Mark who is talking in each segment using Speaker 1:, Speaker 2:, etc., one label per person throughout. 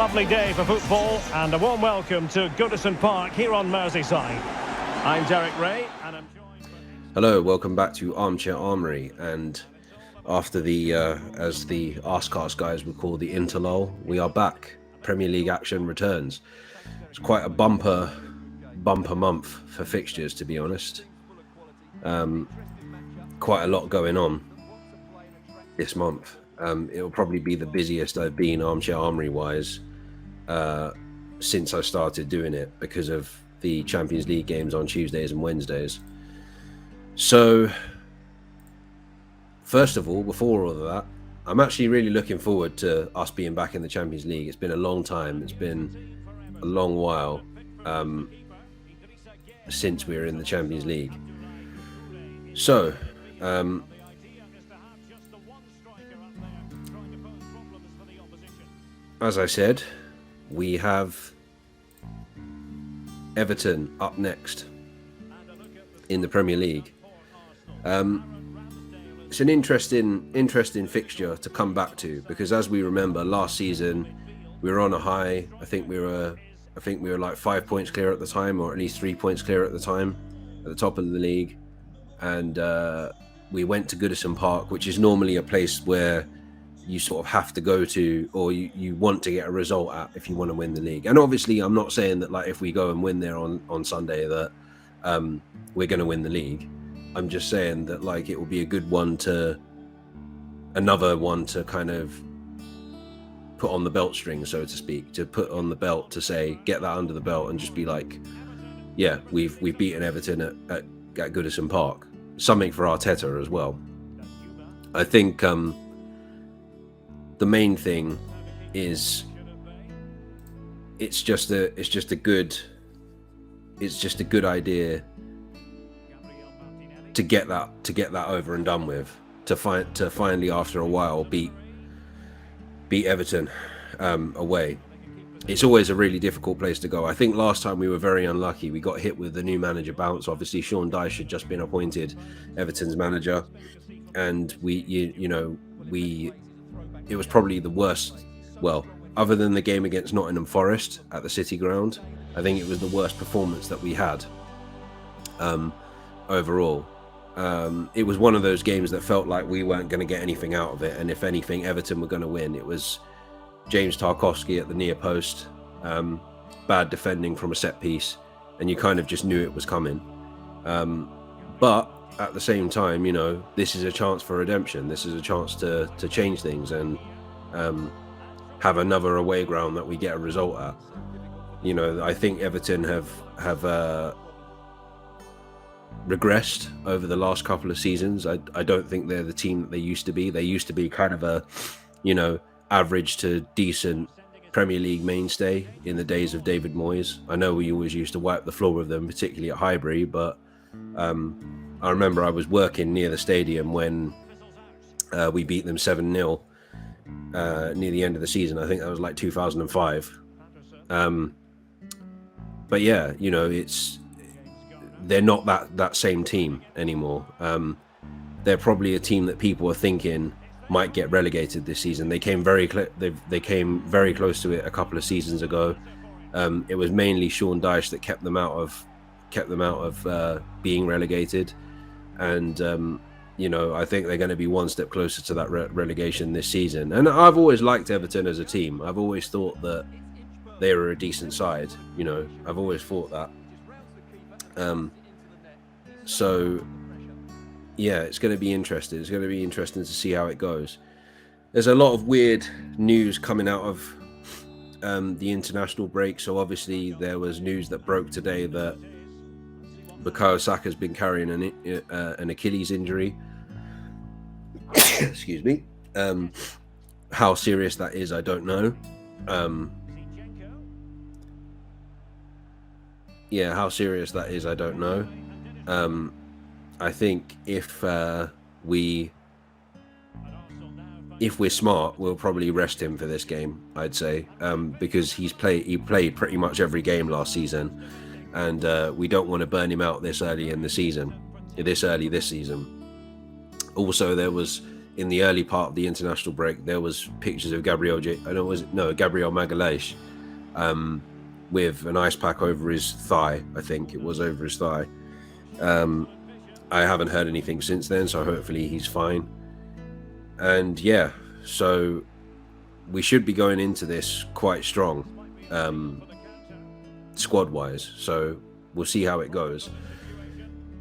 Speaker 1: lovely day for football, and a warm welcome to Goodison Park here on Merseyside. I'm Derek Ray, and I'm joined by...
Speaker 2: Hello, welcome back to Armchair Armory, and after the, as the Arsecast guys would call the interlull, we are back. Premier League action returns. It's quite a bumper month for fixtures, to be honest. Quite a lot going on this month. It'll probably be the busiest I've been Armchair Armory wise since I started doing it because of the Champions League games on Tuesdays and Wednesdays. So, first of all, before all of that, I'm actually really looking forward to us being back in the Champions League. It's been a long time. It's been a long while since we were in the Champions League. So, as I said, we have Everton up next in the Premier League. It's an interesting fixture to come back to because, as we remember, last season we were on a high. I think we were like 5 points clear at the time, or at least 3 points clear at the time, at the top of the league, and we went to Goodison Park, which is normally a place where you sort of have to go to, or you want to get a result at if you want to win the league. And obviously, I'm not saying that like if we go and win there on Sunday that we're going to win the league. I'm just saying that like it will be a good one another one to kind of put on the belt string, so to speak, to put on the belt, to say get that under the belt and just be like, yeah, we've beaten Everton at Goodison Park. Something for Arteta as well. I think the main thing is it's just a good idea to get that over and done with, to finally after a while beat Everton away. It's always a really difficult place to go. I think last time we were very unlucky. We got hit with the new manager bounce. Obviously, Sean Dyche had just been appointed Everton's manager, and it was probably the worst. Well, other than the game against Nottingham Forest at the City Ground, I think it was the worst performance that we had overall. It was one of those games that felt like we weren't going to get anything out of it, and if anything, Everton were going to win. It was James Tarkowski at the near post, bad defending from a set piece, and you kind of just knew it was coming. But at the same time, this is a chance for redemption. This is a chance to change things and have another away ground that we get a result at. I think Everton have regressed over the last couple of seasons. I don't think they're the team that they used to be. They used to be kind of a, average to decent Premier League mainstay in the days of David Moyes. I know we always used to wipe the floor with them, particularly at Highbury, but I remember I was working near the stadium when we beat them 7-0 near the end of the season. I think that was like 2005. But yeah, they're not that same team anymore. They're probably a team that people are thinking might get relegated this season. They came very close to it a couple of seasons ago. It was mainly Sean Dyche that kept them out of being relegated, and I think they're going to be one step closer to that relegation this season. And I've always liked Everton as a team. I've always thought that they were a decent side. I've always thought that. So yeah, it's going to be interesting. It's going to be interesting to see how it goes. There's a lot of weird news coming out of the international break. So obviously there was news that broke today that Bukayo Saka's been carrying an Achilles injury. Excuse me. How serious that is, I don't know. How serious that is, I don't know. I think if we're smart, we'll probably rest him for this game, I'd say, because he played pretty much every game last season, and we don't want to burn him out this early this season. Also, there was in the early part of the international break, there was pictures of Gabriel Magalhaes, with an ice pack over his thigh. I think it was over his thigh. I haven't heard anything since then, so hopefully he's fine. And yeah, so we should be going into this quite strong, squad-wise. So we'll see how it goes.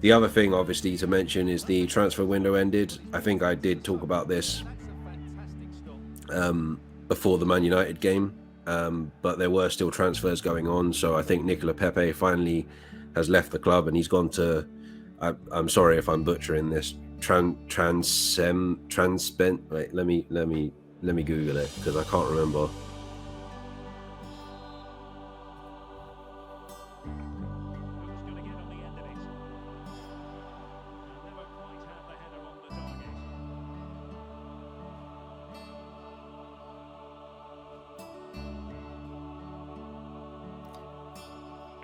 Speaker 2: The other thing, obviously, to mention is the transfer window ended. I think I did talk about this before the Man United game, but there were still transfers going on. So I think Nicola Pepe finally has left the club, and he's gone to, I'm sorry if I'm butchering this, Transbent. Wait, let me Google it because I can't remember.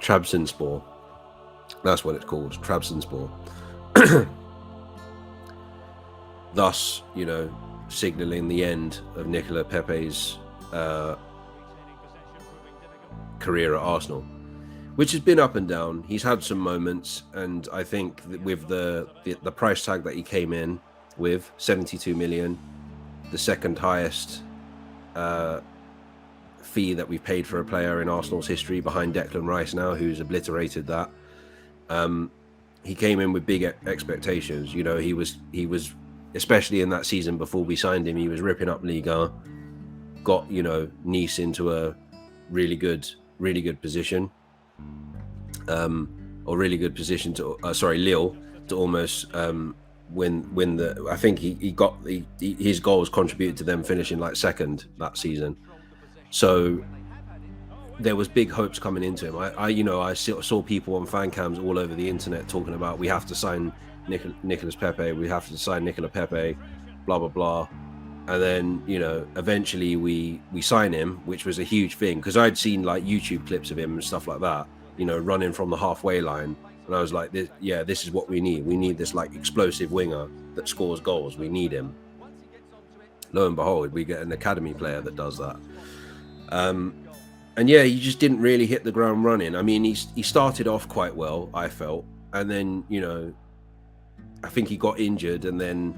Speaker 2: Trabzonspor. That's what it's called, Trabzonspor. Thus, you know, signalling the end of Nicola Pepe's career at Arsenal, which has been up and down. He's had some moments, and I think that with the price tag that he came in with, 72 million, the second highest fee that we've paid for a player in Arsenal's history, behind Declan Rice now, who's obliterated that. He came in with big expectations. You know, he was especially in that season before we signed him, he was ripping up Liga, got, you know, Nice into a really good position, or really good position to Lille to almost win the. I think he got his goals contributed to them finishing like second that season. So there was big hopes coming into him. I saw people on fan cams all over the internet talking about, we have to sign Nicolas Pepe, we have to sign Nicola Pepe, blah blah blah. And then, you know, eventually we sign him, which was a huge thing, because I'd seen like YouTube clips of him and stuff like that, you know, running from the halfway line, and I was like, this is what we need. We need this like explosive winger that scores goals. We need him. Lo and behold, we get an academy player that does that. And yeah, he just didn't really hit the ground running. I mean, he started off quite well, I felt, and then, you know, I think he got injured, and then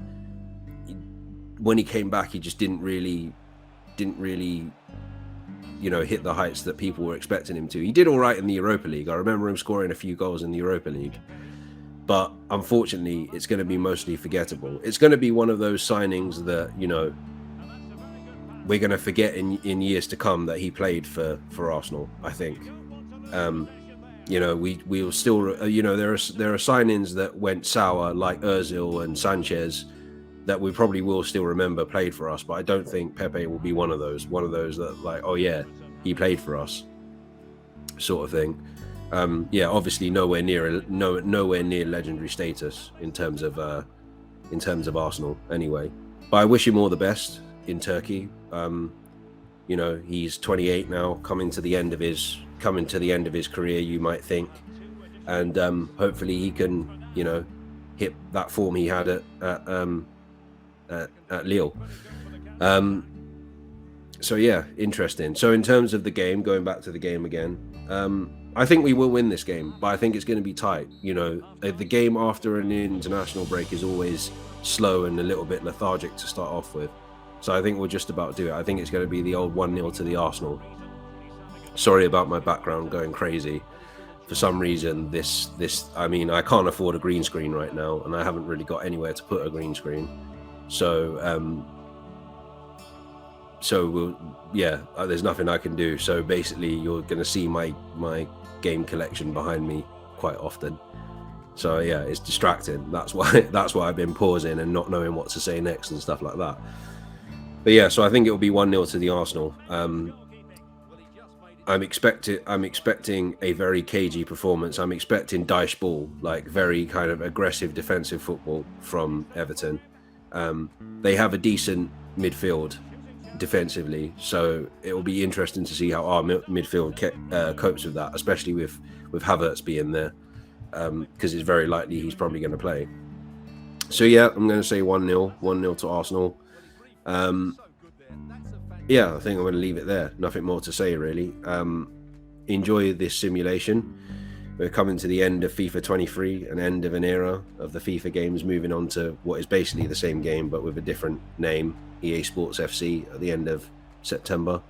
Speaker 2: when he came back, he just didn't really, you know, hit the heights that people were expecting him to. He did all right in the Europa League. I remember him scoring a few goals in the Europa League, but unfortunately, it's going to be mostly forgettable. It's going to be one of those signings that, you know, we're going to forget in years to come that he played for Arsenal, I think. You know, we'll still, you know, there are signings that went sour, like Ozil and Sanchez, that we probably will still remember played for us, but I don't think Pepe will be one of those that, like, oh yeah, he played for us, sort of thing. Yeah, obviously nowhere near legendary status in terms of Arsenal anyway. But I wish him all the best in Turkey. You know, he's 28 now, coming to the end of his career, you might think, and hopefully he can, you know, hit that form he had at Lille. So yeah, interesting. So in terms of the game, going back to the game again, I think we will win this game, but I think it's going to be tight. You know, the game after an international break is always slow and a little bit lethargic to start off with. So I think we'll just about do it. I think it's going to be the old 1-0 to the Arsenal. Sorry about my background going crazy. For some reason, I mean, I can't afford a green screen right now, and I haven't really got anywhere to put a green screen. So, there's nothing I can do. So basically, you're going to see my game collection behind me quite often. So yeah, it's distracting. That's why I've been pausing and not knowing what to say next and stuff like that. But yeah, so I think it will be 1-0 to the Arsenal. I'm expecting a very cagey performance. I'm expecting Dyche ball, like very kind of aggressive defensive football from Everton. They have a decent midfield defensively, so it will be interesting to see how our midfield copes with that, especially with Havertz being there, because it's very likely he's probably going to play. So yeah, I'm going to say 1-0, 1-0 to Arsenal. Yeah, I think I'm going to leave it there. Nothing more to say, really. Enjoy this simulation. We're coming to the end of FIFA 23, an end of an era of the FIFA games, moving on to what is basically the same game, but with a different name, EA Sports FC, at the end of September.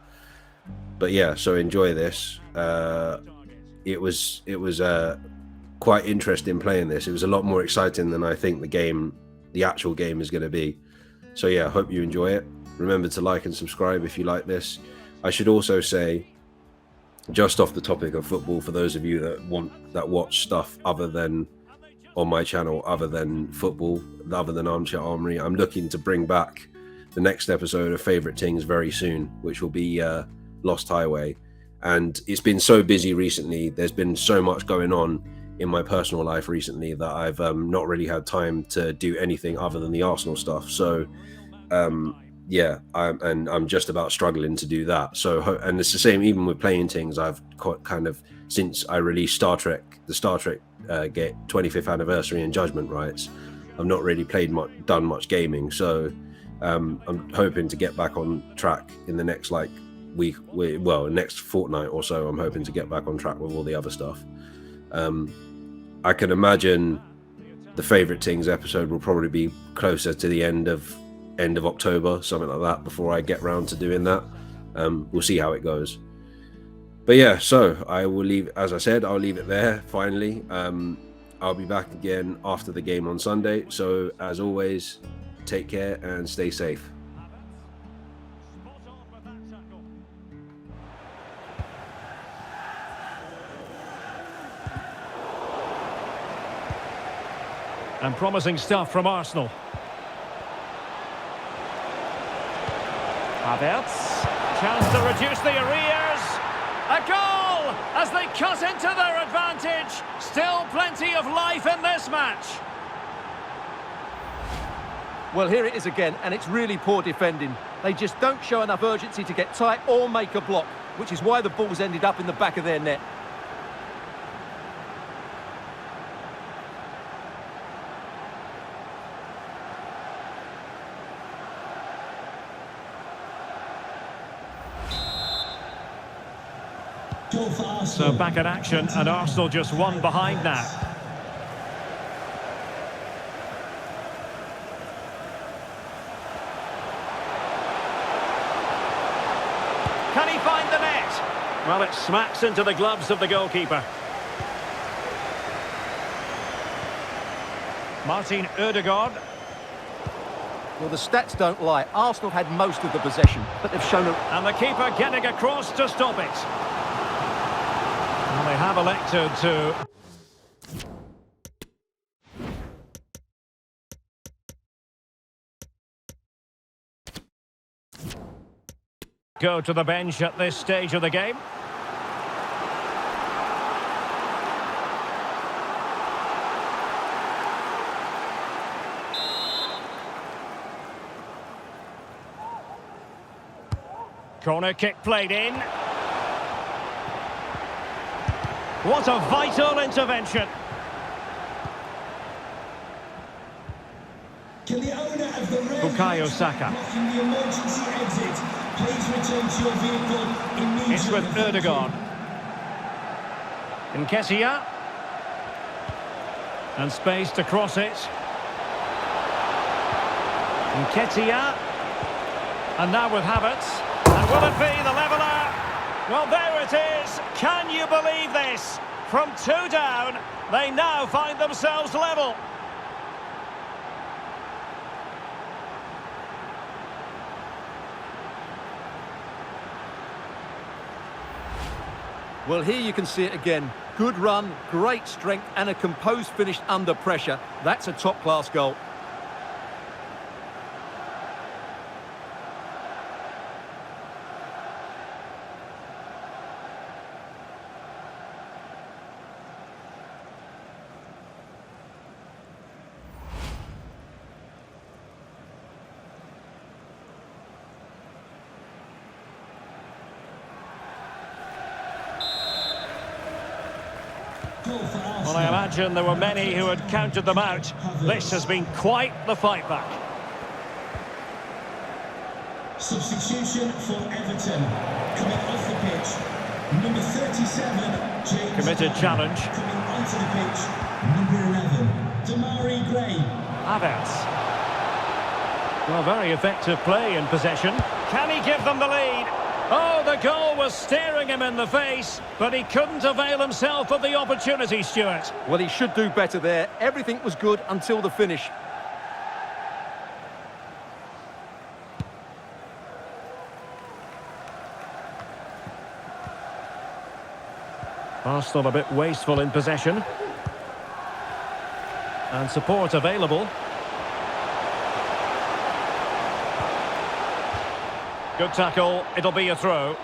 Speaker 2: But yeah, so enjoy this. It was quite interesting playing this. It was a lot more exciting than I think the actual game is going to be. So yeah, hope you enjoy it. Remember to like and subscribe if you like this. I should also say, just off the topic of football, for those of you that watch stuff other than on my channel, other than football, other than Armchair Armory, I'm looking to bring back the next episode of Favorite Things very soon, which will be Lost Highway. And it's been so busy recently. There's been so much going on in my personal life recently that I've not really had time to do anything other than the Arsenal stuff. So yeah, I'm just about struggling to do that. So, and it's the same even with playing things. I've kind of, since I released the Star Trek 25th anniversary and Judgment Rights, I've not really done much gaming. So I'm hoping to get back on track in the next next fortnight or so. I'm hoping to get back on track with all the other stuff. I can imagine the Favorite Things episode will probably be closer to the end of October, something like that, before I get round to doing that. We'll see how it goes. But yeah, so I will leave, as I said, I'll leave it there finally. I'll be back again after the game on Sunday. So as always, take care and stay safe.
Speaker 1: And promising stuff from Arsenal. Havertz, chance to reduce the arrears. A goal as they cut into their advantage. Still plenty of life in this match.
Speaker 3: Well, here it is again, and it's really poor defending. They just don't show enough urgency to get tight or make a block, which is why the ball's ended up in the back of their net.
Speaker 1: So back in action, and Arsenal just one behind now. Can he find the net? Well, it smacks into the gloves of the goalkeeper. Martin Ødegaard.
Speaker 3: Well, the stats don't lie. Arsenal had most of the possession, but they've shown
Speaker 1: And the keeper getting across to stop it. And they have elected to go to the bench at this stage of the game. Corner kick played in. What a vital intervention. Bukayo Saka. It's with Ødegaard. Nketiah. And space to cross it. Nketiah. And now with Havertz. And will it be the leveller? Well, there it is. Can you believe this? From 2 down, they now find themselves level.
Speaker 3: Well, here you can see it again. Good run, great strength, and a composed finish under pressure. That's a top-class goal.
Speaker 1: Well, I imagine there were many who had counted them out. This has been quite the fight back.
Speaker 4: Substitution for Everton. Coming off the pitch, number 37, James.
Speaker 1: Committed challenge.
Speaker 4: Coming onto the pitch, number 11, Damari Gray.
Speaker 1: Havertz. Well, very effective play in possession. Can he give them the lead? Oh, the goal was staring him in the face, but he couldn't avail himself of the opportunity, Stuart.
Speaker 3: Well, he should do better there. Everything was good until the finish.
Speaker 1: Arsenal a bit wasteful in possession. And support available. Good tackle, it'll be a throw.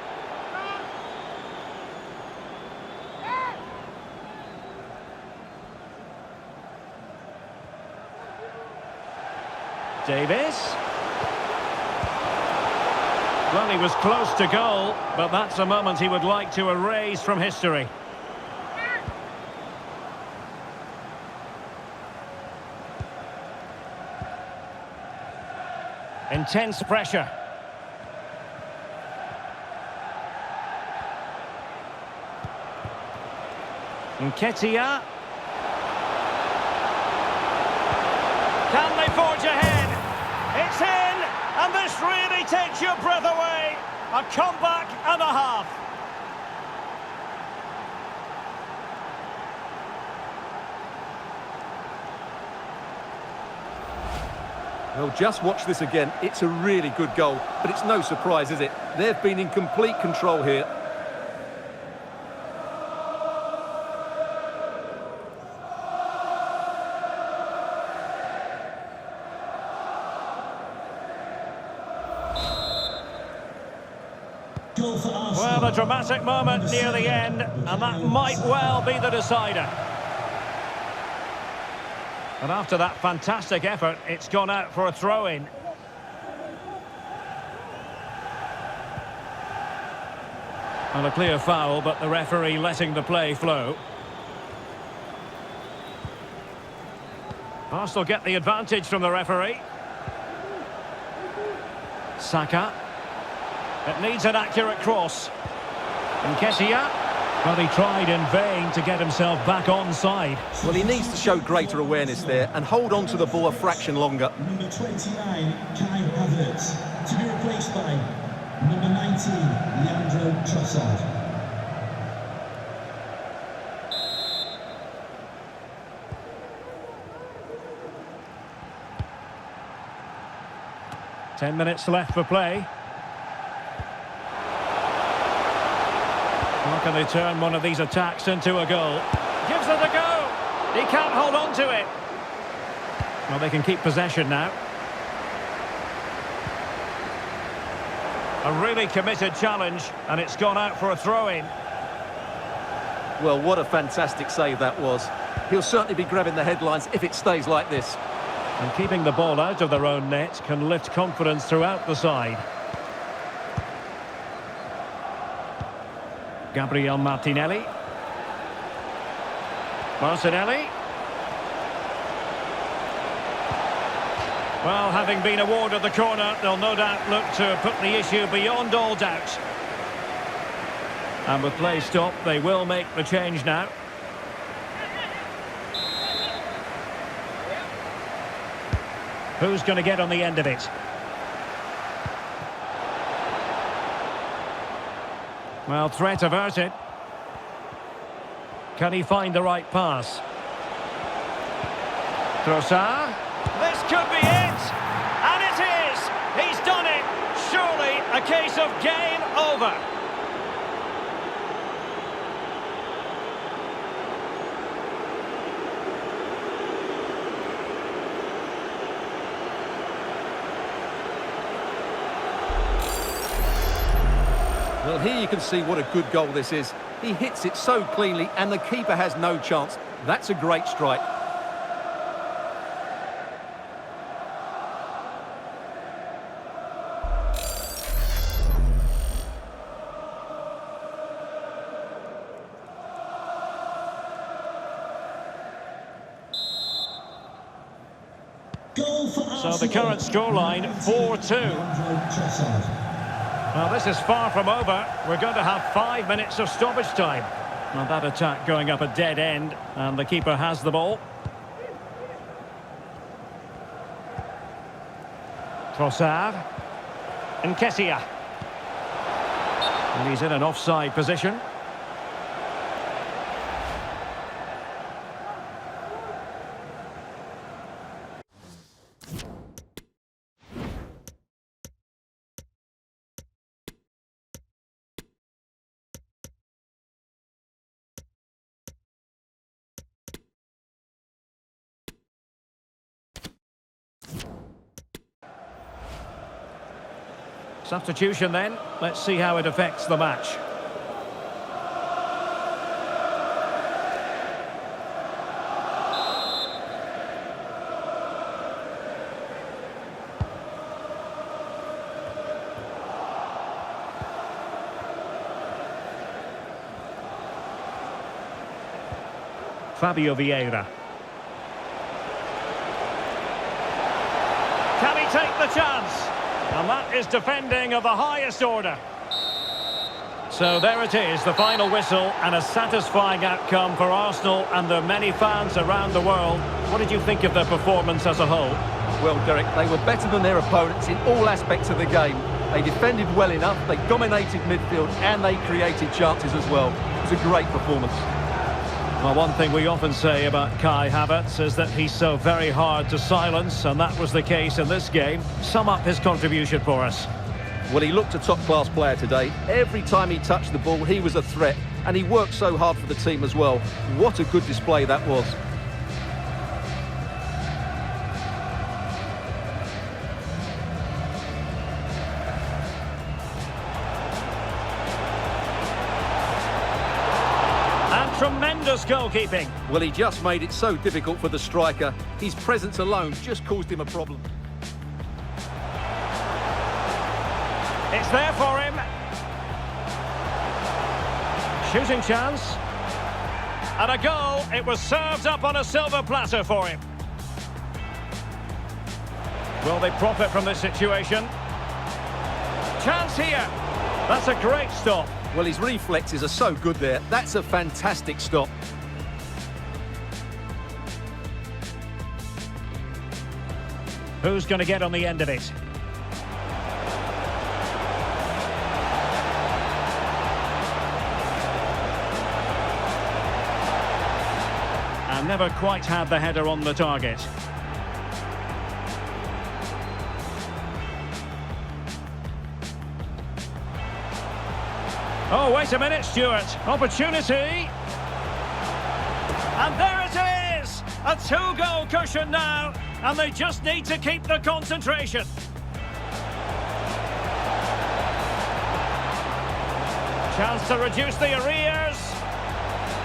Speaker 1: Davis. Well, he was close to goal, but that's a moment he would like to erase from history. Intense pressure. Nketiah. Can they forge ahead? It's in, and this really takes your breath away. A comeback and a half.
Speaker 3: Well, just watch this again. It's a really good goal, but it's no surprise, is it? They've been in complete control here.
Speaker 1: Well, a dramatic moment near the end, and that might well be the decider. And after that fantastic effort, it's gone out for a throw-in. And a clear foul, but the referee letting the play flow. Arsenal get the advantage from the referee. Saka. It needs an accurate cross. Nketiah. Well, he tried in vain to get himself back onside.
Speaker 3: Well, he needs to show greater awareness there and hold on to the ball a fraction longer.
Speaker 4: Number 29, Kai Havertz. To be replaced by number 19, Leandro Trossard.
Speaker 1: Ten minutes left for play. How can they turn one of these attacks into a goal? Gives it a go! He can't hold on to it. Well, they can keep possession now. A really committed challenge, and it's gone out for a throw-in.
Speaker 3: Well, what a fantastic save that was. He'll certainly be grabbing the headlines if it stays like this.
Speaker 1: And keeping the ball out of their own net can lift confidence throughout the side. Gabriel Martinelli. Martinelli. Well, having been awarded the corner, they'll no doubt look to put the issue beyond all doubt. And with play stopped, they will make the change now. Who's going to get on the end of it? Well, threat averted. Can he find the right pass? Trossard. This could be it! And it is! He's done it! Surely a case of game over.
Speaker 3: Well, here you can see what a good goal this is. He hits it so cleanly and the keeper has no chance. That's a great strike.
Speaker 1: So the current scoreline, 4-2. Well, this is far from over. We're going to have 5 minutes of stoppage time. Now that attack going up a dead end, and the keeper has the ball. Trossard. Nketiah. And he's in an offside position. Substitution then. Let's see how it affects the match. Fabio Vieira. Can he take the chance? And that is defending of the highest order. So there it is, the final whistle, and a satisfying outcome for Arsenal and their many fans around the world. What did you think of their performance as a whole?
Speaker 3: Well, Derek, they were better than their opponents in all aspects of the game. They defended well enough, they dominated midfield, and they created chances as well. It was a great performance.
Speaker 1: Well, one thing we often say about Kai Havertz is that he's so very hard to silence, and that was the case in this game. Sum up his contribution for us.
Speaker 3: Well, he looked a top-class player today. Every time he touched the ball, he was a threat, and he worked so hard for the team as well. What a good display that was.
Speaker 1: Tremendous goalkeeping.
Speaker 3: Well, he just made it so difficult for the striker. His presence alone just caused him a problem.
Speaker 1: It's there for him. Shooting chance. And a goal. It was served up on a silver platter for him. Will they profit from this situation? Chance here. That's a great stop.
Speaker 3: Well, his reflexes are so good there. That's a fantastic stop.
Speaker 1: Who's going to get on the end of it? And never quite had the header on the target. Oh, wait a minute, Stuart. Opportunity. And there it is! A two-goal cushion now, and they just need to keep the concentration. Chance to reduce the arrears.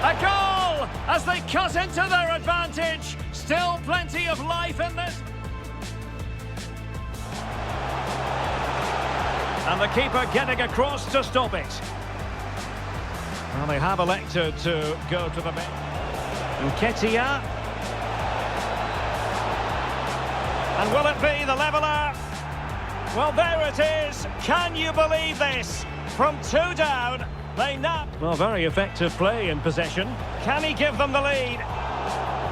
Speaker 1: A goal as they cut into their advantage. Still plenty of life in this. And the keeper getting across to stop it. Well, they have elected to go to the bench. Nketiah. And will it be the leveller? Well, there it is. Can you believe this? From 2 down, they now... Well, very effective play in possession. Can he give them the lead?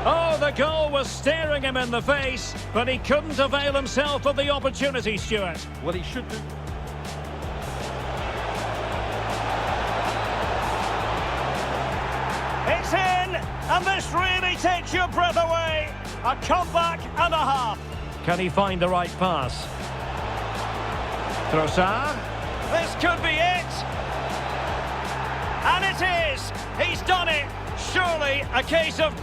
Speaker 1: Oh, the goal was staring him in the face, but he couldn't avail himself of the opportunity, Stuart.
Speaker 3: Well, he should do.
Speaker 1: It's in, and this really takes your breath away. A comeback and a half. Can he find the right pass? Trossard. This could be it. And it is. He's done it. Surely a case of...